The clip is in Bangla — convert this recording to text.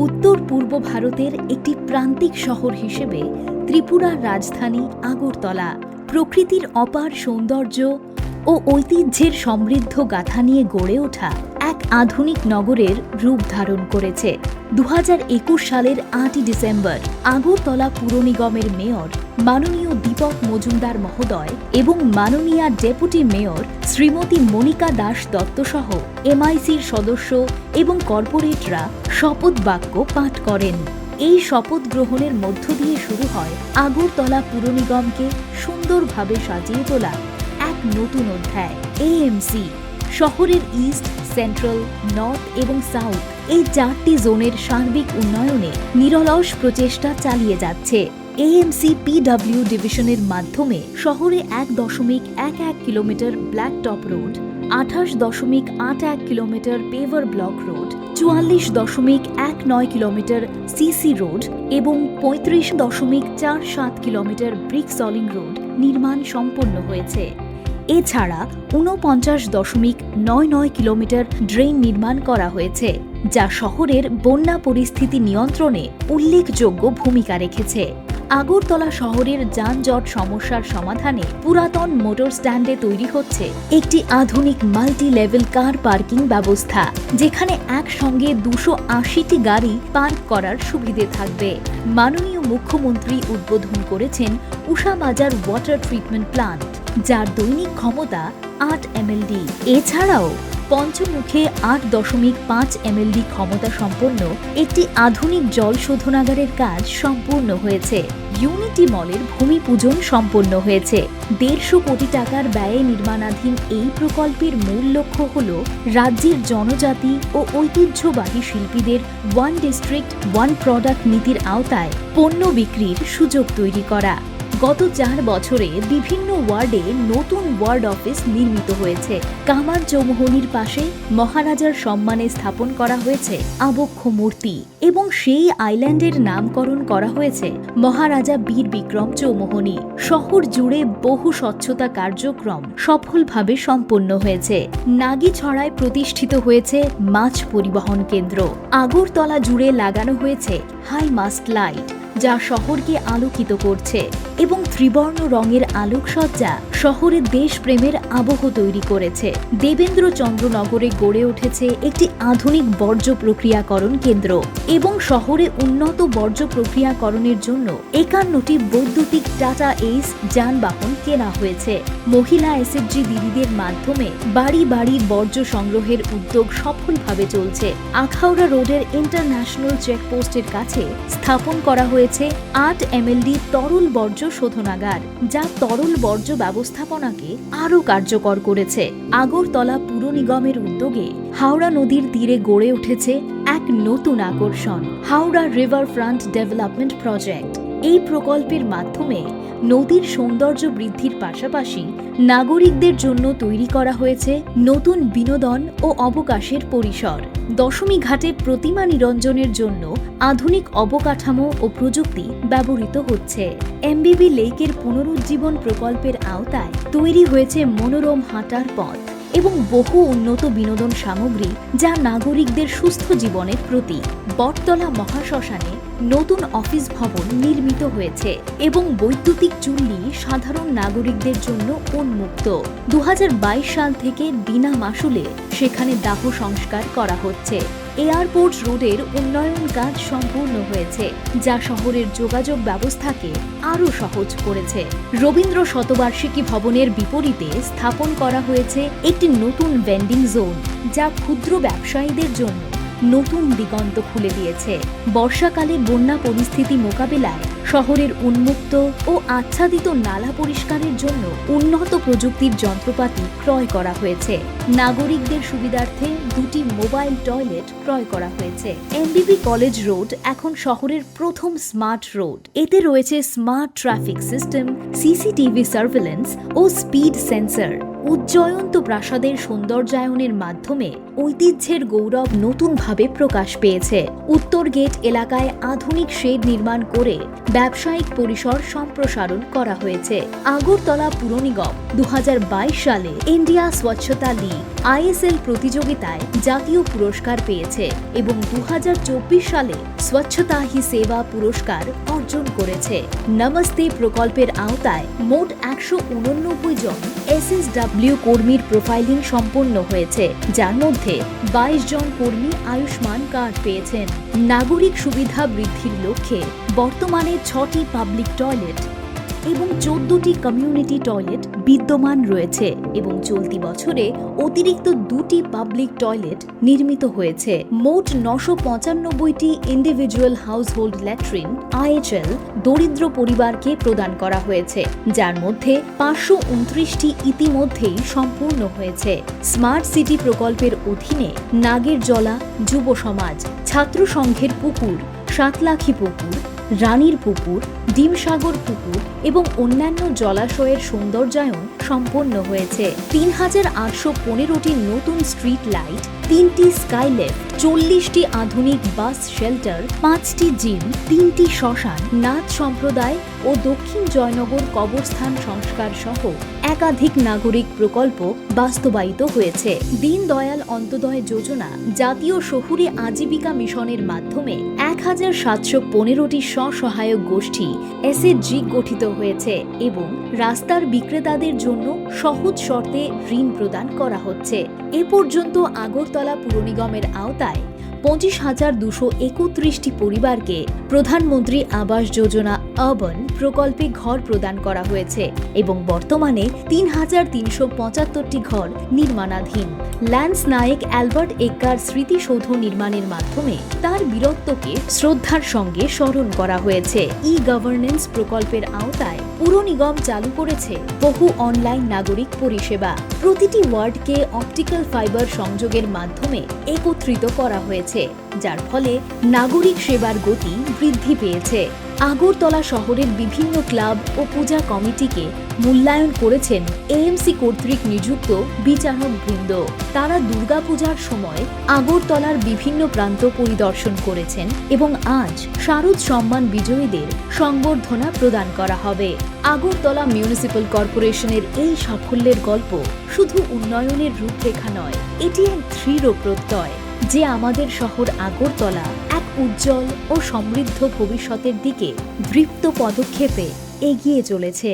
উত্তর পূর্ব ভারতের একটি প্রান্তিক শহর হিসেবে ত্রিপুরার রাজধানী আগরতলা প্রকৃতির অপার সৌন্দর্য ও ঐতিহ্যের সমৃদ্ধ গাথা নিয়ে গড়ে ওঠা এক আধুনিক নগরের রূপ ধারণ করেছে। 2021 সালের 8ই ডিসেম্বর আগরতলা পুর নিগমের মেয়র মাননীয় দীপক মজুমদার মহোদয় এবং মাননীয়া ডেপুটি মেয়র শ্রীমতী মনিকা দাস দত্ত সহ এমআইসির সদস্য এবং কর্পোরেটরা শপথ বাক্য পাঠ করেন। এই শপথ গ্রহণের মধ্য দিয়ে শুরু হয় আগরতলা পুর নিগমকে সুন্দরভাবে সাজিয়ে তোলা এক নতুন অধ্যায়। এএমসি শহরের ইস্ট, সেন্ট্রাল, নর্থ এবং সাউথ এই 4টি জোনের সার্বিক উন্নয়নে নিরলস প্রচেষ্টা চালিয়ে যাচ্ছে। এএমসি পিডব্লিউ ডিভিশনের মাধ্যমে শহরে 1.11 kilometre black top road, 28.81 kilometre paver block road, 44.19 kilometre CC road এবং 35.47 কিলোমিটার ব্রিক সলিং রোড নির্মাণ সম্পন্ন হয়েছে। এছাড়া 49.99 কিলোমিটার ড্রেন নির্মাণ করা হয়েছে, যা শহরের বন্যা পরিস্থিতি নিয়ন্ত্রণে উল্লেখযোগ্য ভূমিকা রেখেছে। আগরতলা শহরের যানজট সমস্যার সমাধানে পুরাতন মোটর স্ট্যান্ডে তৈরি হচ্ছে একটি আধুনিক মাল্টি লেভেল কার পার্কিং ব্যবস্থা, যেখানে একসঙ্গে 280টি গাড়ি পার্ক করার সুবিধে থাকবে। মাননীয় মুখ্যমন্ত্রী উদ্বোধন করেছেন উষাবাজার ওয়াটার ট্রিটমেন্ট প্লান্ট, যার দৈনিক ক্ষমতা 8 MLD। এছাড়াও পঞ্চমুখে 8.5 MLD ক্ষমতা সম্পন্ন একটি আধুনিক জল শোধনাগারের কাজ সম্পূর্ণ হয়েছে। ইউনিটি মলের ভূমি পূজন সম্পন্ন হয়েছে। 150 কোটি টাকার ব্যয়ে নির্মাণাধীন এই প্রকল্পের মূল লক্ষ্য হল রাজ্যের জনজাতি ও ঐতিহ্যবাহী শিল্পীদের ওয়ান ডিস্ট্রিক্ট ওয়ান প্রোডাক্ট নীতির আওতায় পণ্য বিক্রির সুযোগ তৈরি করা। গত 4 বছরে বিভিন্ন ওয়ার্ডে নতুন ওয়ার্ড অফিস নির্মিত হয়েছে। কামার চৌমুহনীর পাশে মহারাজার সম্মানে স্থাপন করা হয়েছে আবক্ষ মূর্তি এবং সেই আইল্যান্ডের নামকরণ করা হয়েছে মহারাজা বীর বিক্রম চৌমুহনী। শহর জুড়ে বহু স্বচ্ছতা কার্যক্রম সফলভাবে সম্পন্ন হয়েছে। নাগিছড়ায় প্রতিষ্ঠিত হয়েছে মাছ পরিবহন কেন্দ্র। আগরতলা জুড়ে লাগানো হয়েছে হাই মাস্ট লাইট, যা শহরকে আলোকিত করছে এবং ত্রিবর্ণ রঙের আলোকসজ্জা শহরে দেশপ্রেমের আবহ তৈরি করেছে। দেবেন্দ্রচন্দ্রনগরে গড়ে উঠেছে একটি আধুনিক বর্জ্য প্রক্রিয়াকরণ কেন্দ্র এবং শহরে উন্নত বর্জ্য প্রক্রিয়াকরণের জন্য 51টি বৈদ্যুতিক টাটা এইস যানবাহন কেনা হয়েছে। মহিলা এসএফজি দিদিদের মাধ্যমে বাড়ি বাড়ি বর্জ্য সংগ্রহের উদ্যোগ সফলভাবে চলছে। আখাউড়া রোডের ইন্টারন্যাশনাল চেকপোস্টের কাছে স্থাপন করা হয়েছে 8 MLD তরল বর্জ্য শোধনাগার, যা তরল বর্জ্য ব্যবস্থাপনাকে আরও কার্যকর করেছে। আগরতলা পুর নিগমের উদ্যোগে হাওড়া নদীর তীরে গড়ে উঠেছে এক নতুন আকর্ষণ, Howrah river front development project. এই প্রকল্পের মাধ্যমে নদীর সৌন্দর্য বৃদ্ধির পাশাপাশি নাগরিকদের জন্য তৈরি করা হয়েছে নতুন বিনোদন ও অবকাশের পরিসর। দশমী ঘাটে প্রতিমা নিরঞ্জনের জন্য আধুনিক অবকাঠামো ও প্রযুক্তি ব্যবহৃত হচ্ছে। এমবিবি লেকের পুনরুজ্জীবন প্রকল্পের আওতায় তৈরি হয়েছে মনোরম হাঁটার পথ এবং বহু উন্নত বিনোদন সামগ্রী, যা নাগরিকদের সুস্থ জীবনের প্রতীক। বটতলা মহাশ্মশানে নতুন অফিস ভবন নির্মিত হয়েছে এবং বৈদ্যুতিক চুল্লি সাধারণ নাগরিকদের জন্য উন্মুক্ত। 2022 সাল থেকে বিনা মাশুলে সেখানে দাহ সংস্কার করা হচ্ছে। এয়ারপোর্ট রোডের উন্নয়ন কাজ সম্পূর্ণ হয়েছে, যা শহরের যোগাযোগ ব্যবস্থাকে আরও সহজ করেছে। রবীন্দ্র শতবার্ষিকী ভবনের বিপরীতে স্থাপন করা হয়েছে একটি নতুন ভেন্ডিং জোন, যা ক্ষুদ্র ব্যবসায়ীদের জন্য নতুন দিগন্ত খুলে দিয়েছে। বর্ষাকালে বন্যা পরিস্থিতি মোকাবিলায় শহরের উন্মুক্ত ও আচ্ছাদিত নালা পরিষ্কারের জন্য উন্নত প্রযুক্তির যন্ত্রপাতি ক্রয় করা হয়েছে। নাগরিকদের সুবিধার্থে 2টি মোবাইল টয়লেট ক্রয় করা হয়েছে। এমবিবি কলেজ রোড এখন শহরের প্রথম স্মার্ট রোড। এতে রয়েছে smart traffic system, CCTV surveillance ও স্পিড সেন্সর। উজ্জয়ন্ত প্রাসাদের সৌন্দর্যায়নের মাধ্যমে ঐতিহ্যের গৌরব নতুনভাবে প্রকাশ পেয়েছে। উত্তর গেট এলাকায় আধুনিক শেড নির্মাণ করে ব্যবসায়িক পরিসর সম্প্রসারণ করা হয়েছে। আগরতলা পুর নিগম 2022 সালে ইন্ডিয়া স্বচ্ছতা লীগ ISL প্রতিযোগিতায় জাতীয় পুরস্কার পেয়েছে এবং 2024 সালে স্বচ্ছতা হি সেবা পুরস্কার অর্জন করেছে। নমস্তে প্রকল্পের আওতায় মোট 189 জন SSW কর্মীর প্রোফাইলিং সম্পন্ন হয়েছে, যার মধ্যে 22 জন কর্মী আয়ুষ্মান কার্ড পেয়েছেন। নাগরিক সুবিধা বৃদ্ধির লক্ষ্যে বর্তমানে 6টি পাবলিক টয়লেট এবং 14টি কমিউনিটি টয়লেট বিদ্যমান রয়েছে এবং চলতি বছরে অতিরিক্ত 2টি পাবলিক টয়লেট নির্মিত হয়েছে। মোট 995টি ইন্ডিভিজুয়াল হাউসহোল্ড ল্যাট্রিন IHL দরিদ্র পরিবারকে প্রদান করা হয়েছে, যার মধ্যে 529টি ইতিমধ্যেই সম্পূর্ণ হয়েছে। স্মার্ট সিটি প্রকল্পের অধীনে নাগেরজলা যুব সমাজ, ছাত্র সংঘের পুকুর, সাতলাখি পুকুর, রানীর পুকুর, ডিমসাগর পুকুর এবং অন্যান্য জলাশয়ের সৌন্দর্যায়ন সম্পন্ন হয়েছে। 3815টি নতুন স্ট্রিট লাইট, 3টি স্কাইলেফট, 40টি আধুনিক বাস শেল্টার, 5টি জিম, 3টি শ্মশান, নাথ সম্প্রদায় ও দক্ষিণ জয়নগর কবরস্থান সংস্কার সহ একাধিক নাগরিক প্রকল্প বাস্তবায়িত হয়েছে। দীনদয়াল অন্তোদয় যোজনা জাতীয় শহুরে আজীবিকা মিশনের মাধ্যমে 1715টি স্বসহায়ক গোষ্ঠী SHG গঠিত হয়েছে এবং রাস্তার বিক্রেতাদের জন্য সহজ শর্তে ঋণ প্রদান করা হচ্ছে। এ পর্যন্ত আগরতলা পুর নিগমের আওতায় 25,231টি পরিবারকে প্রধানমন্ত্রী আবাস যোজনা আরবান প্রকল্পে ঘর প্রদান করা হয়েছে এবং বর্তমানে 3,375টি ঘর নির্মাণাধীন। ল্যান্স নায়েক অ্যালবার্ট এক্কার স্মৃতিসৌধ নির্মাণের মাধ্যমে তার বীরত্বকে শ্রদ্ধার সঙ্গে স্মরণ করা হয়েছে। গভর্নেন্স প্রকল্পের আওতায় পুর নিগম চালু করেছে বহু অনলাইন নাগরিক পরিষেবা। প্রতিটি ওয়ার্ডকে অপটিক্যাল ফাইবার সংযোগের মাধ্যমে একত্রিত করা হয়েছে, যার ফলে নাগরিক সেবার গতি বৃদ্ধি পেয়েছে। আগরতলা শহরের বিভিন্ন ক্লাব ও পূজা কমিটিকে মূল্যায়ন করেছেন AMC কর্তৃক নিযুক্ত বিচারক বৃন্দ। তারা দুর্গাপূজার সময় আগরতলার বিভিন্ন প্রান্ত পরিদর্শন করেছেন এবং আজ শারদ সম্মান বিজয়ীদের সংবর্ধনা প্রদান করা হবে। আগরতলা মিউনিসিপ্যাল কর্পোরেশনের এই সাফল্যের গল্প শুধু উন্নয়নের রূপরেখা নয়, এটি এক দৃঢ় প্রত্যয় যে আমাদের শহর আগরতলা এক উজ্জ্বল ও সমৃদ্ধ ভবিষ্যতের দিকে দৃপ্ত পদক্ষেপে এগিয়ে চলেছে।